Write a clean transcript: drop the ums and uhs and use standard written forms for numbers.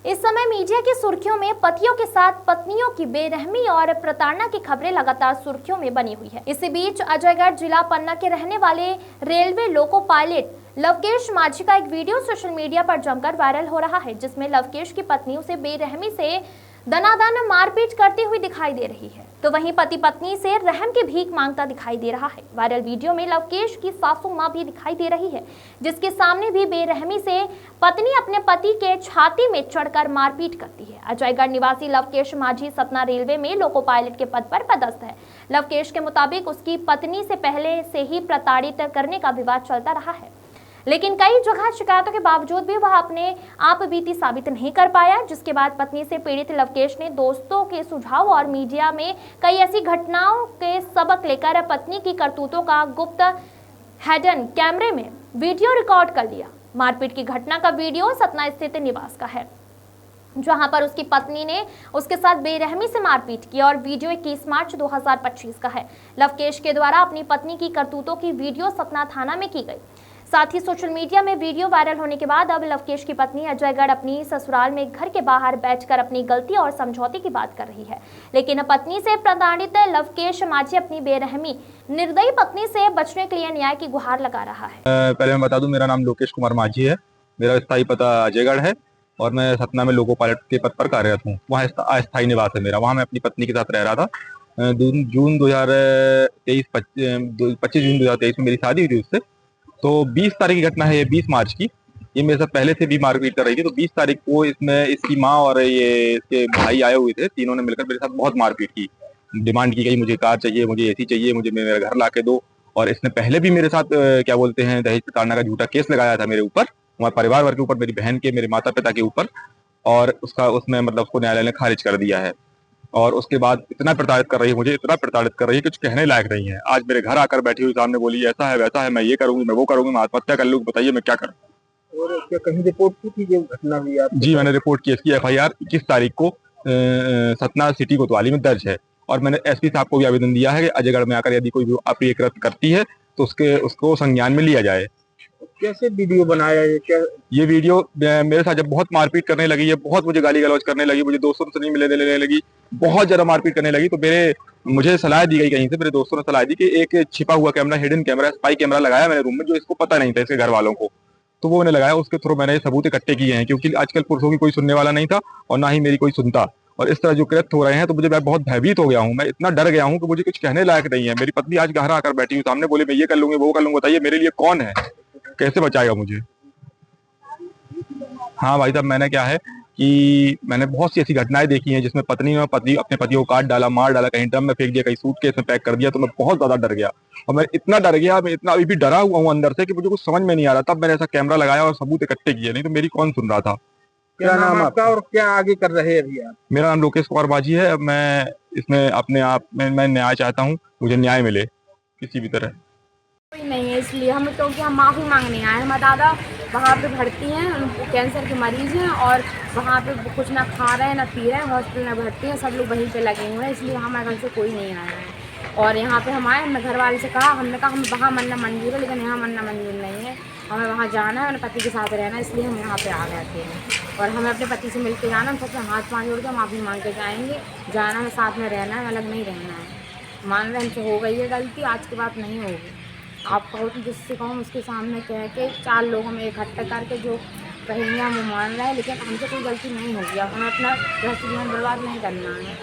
इस समय मीडिया की सुर्खियों में पतियों के साथ पत्नियों की बेरहमी और प्रताड़ना की खबरें लगातार सुर्खियों में बनी हुई है। इसी बीच अजयगढ़ जिला पन्ना के रहने वाले रेलवे लोको पायलट लवकेश माझी का एक वीडियो सोशल मीडिया पर जमकर वायरल हो रहा है, जिसमें लवकेश की पत्नी उसे बेरहमी से दनादन मारपीट करती हुई दिखाई दे रही है, तो वहीं पति पत्नी से रहम की भीख मांगता दिखाई दे रहा है। वायरल वीडियो में लवकेश की सासू मां भी दिखाई दे रही है, जिसके सामने भी बेरहमी से पत्नी अपने पति के छाती में चढ़कर मारपीट करती है। अजयगढ़ निवासी लवकेश माझी सतना रेलवे में लोको पायलट के पद पर पदस्थ है। लवकेश के मुताबिक उसकी पत्नी से पहले से ही प्रताड़ित करने का विवाद चलता रहा है, लेकिन कई जगह शिकायतों के बावजूद भी वह अपने आप बीती साबित नहीं कर पाया, जिसके बाद पत्नी से पीड़ित लवकेश ने दोस्तों के सुझाव और मीडिया में कई ऐसी घटनाओं के सबक लेकर पत्नी की करतूतों का गुप्त हिडन कैमरे में वीडियो रिकॉर्ड कर लिया। मारपीट की घटना का वीडियो सतना स्थित निवास का है, जहां पर उसकी पत्नी ने उसके साथ बेरहमी से मारपीट की और वीडियो 21 मार्च 2025 का है। लवकेश के द्वारा अपनी पत्नी की करतूतों की वीडियो सतना थाना में की गई। साथ ही सोशल मीडिया में वीडियो वायरल होने के बाद अब लवकेश की पत्नी अजयगढ़ अपनी ससुराल में घर के बाहर बैठकर अपनी गलती और समझौते की बात कर रही है, लेकिन पत्नी से प्रताड़ित लवकेश माझी अपनी बेरहमी निर्दयी पत्नी से बचने के लिए न्याय की गुहार लगा रहा है। पहले मैं बता दूं, मेरा नाम लोकेश कुमार माझी है। मेरा स्थायी पता अजयगढ़ है और मैं सतना में लोको पायलट के पद पर कार्यरत हूँ। वहाँ अस्थायी निवास है मेरा। वहाँ मैं अपनी पत्नी के साथ रह रहा था। जून 2023 25 जून 2023 में मेरी शादी हुई थी उससे। तो 20 तारीख की घटना है, ये 20 मार्च की। ये मेरे साथ पहले से भी मारपीट कर रही थी। तो 20 तारीख को इसमें इसकी माँ और ये इसके भाई आए हुए थे। तीनों ने मिलकर मेरे साथ बहुत मारपीट की। डिमांड की गई, मुझे कार चाहिए, मुझे एसी चाहिए, मुझे मेरा घर ला के दो। और इसने पहले भी मेरे साथ क्या बोलते हैं, दहेज प्रताड़ना का झूठा केस लगाया था मेरे ऊपर, हमारे परिवार वर्ग के ऊपर, मेरी बहन के, मेरे माता पिता के ऊपर। और उसमें मतलब उसको न्यायालय ने खारिज कर दिया है। और उसके बाद इतना प्रताड़ित कर रही है, मुझे इतना प्रताड़ित कर रही है, कुछ कहने लायक नहीं है। आज मेरे घर आकर बैठी हुई सामने बोली ऐसा है वैसा है, मैं ये करूंगी, मैं वो करूंगी, मैं आत्महत्या कर लूंगी, बताइए मैं क्या करूं। और क्या कहीं रिपोर्ट की थी जो घटना हुई आप? जी, मैंने रिपोर्ट की। इसकी FIR 21 तारीख को सतना सिटी कोतवाली में दर्ज है। और मैंने SP साहब को भी आवेदन दिया है कि अजयगढ़ में आकर यदि कोई अप्रिय कृत्य करती है तो उसको संज्ञान में लिया जाए। कैसे वीडियो बनाया है? क्या ये वीडियो मेरे साथ जब बहुत मारपीट करने लगी है, बहुत मुझे गाली गलौज करने लगी, मुझे दोस्तों से नहीं मिलने लेने लगी, बहुत ज्यादा मारपीट करने लगी, तो मुझे सलाह दी गई कहीं से, मेरे दोस्तों ने सलाह दी कि एक छिपा हुआ camera, hidden camera, spy camera लगाया मैंने रूम में, जो इसको पता नहीं था, इसके घर वालों को। तो वो मैंने लगाया। उसके थ्रू मैंने सबूत इकट्ठे किए हैं, क्योंकि आजकल पुरुषों की कोई सुनने वाला नहीं था और ना ही मेरी कोई सुनता। और इस तरह जो कृत्य हो रहे हैं, तो मुझे मैं बहुत भयभीत हो गया हूँ। मैं इतना डर गया हूँ कि मुझे कुछ कहने लायक नहीं है। मेरी पत्नी आज घर आकर बैठी हुई सामने, बोले मैं ये कर लूंगी, वो कर लूंगी, बताइए मेरे लिए कौन है, कैसे बचाएगा मुझे। हाँ भाई साहब, मैंने क्या है कि मैंने बहुत सी ऐसी घटनाएं देखी हैं जिसमें पत्नी ने अपने पति को काट डाला, मार डाला, कहीं ड्रम में फेंक दिया, कहीं सूटकेस में पैक कर दिया। तो मैं बहुत ज्यादा डर गया, और मैं इतना डर गया, मैं इतना अभी भी डरा हुआ हूँ अंदर से कि मुझे कुछ समझ में नहीं आ रहा। तब मैंने ऐसा कैमरा लगाया और सबूत इकट्ठे किए, नहीं तो मेरी कौन सुन रहा था। क्या नाम आपका और क्या आगे कर रहे हैं अभी आप? मेरा नाम लोकेश कुमार माझी है। अब मैं इसमें अपने आप में मैं न्याय चाहता हूँ, मुझे न्याय मिले किसी भी तरह। कोई नहीं है, इसलिए हम, क्योंकि हम माफ़ी मांगने आए हैं। हमारे दादा वहाँ पे भर्ती हैं, उनको कैंसर के मरीज़ हैं, और वहाँ पे कुछ ना खा रहे हैं ना पी रहे हैं, हॉस्पिटल में भर्ती हैं, सब लोग वहीं पे लगे हुए हैं। इसलिए हमारे घर से कोई नहीं आया है। और यहाँ पे हम आए, हमने घर वाले से कहा, हमने कहा हम वहाँ मरना मंजूर है, लेकिन यहाँ मरना मंजूर नहीं है, हमें वहाँ जाना है, अपने पति के साथ रहना है, इसलिए हम यहाँ पे आ गए थे। और हमें अपने पति से मिल के जाना, हम सबसे हाथ पाँव जोड़ के माफ़ी मांग के जाएंगे, जाना है, साथ में रहना है, अलग नहीं रहना है। मान रहे हमसे हो गई है गलती, आज के बाद नहीं होगी। आप कहो तो जिससे कहो उसके सामने कह के 4 लोगों में इकट्ठा करके जो कहेंगे हम मान रहे हैं, लेकिन हमसे कोई गलती नहीं होगी। अब हमें अपना गृहस्थ जीवन बर्बाद नहीं करना है।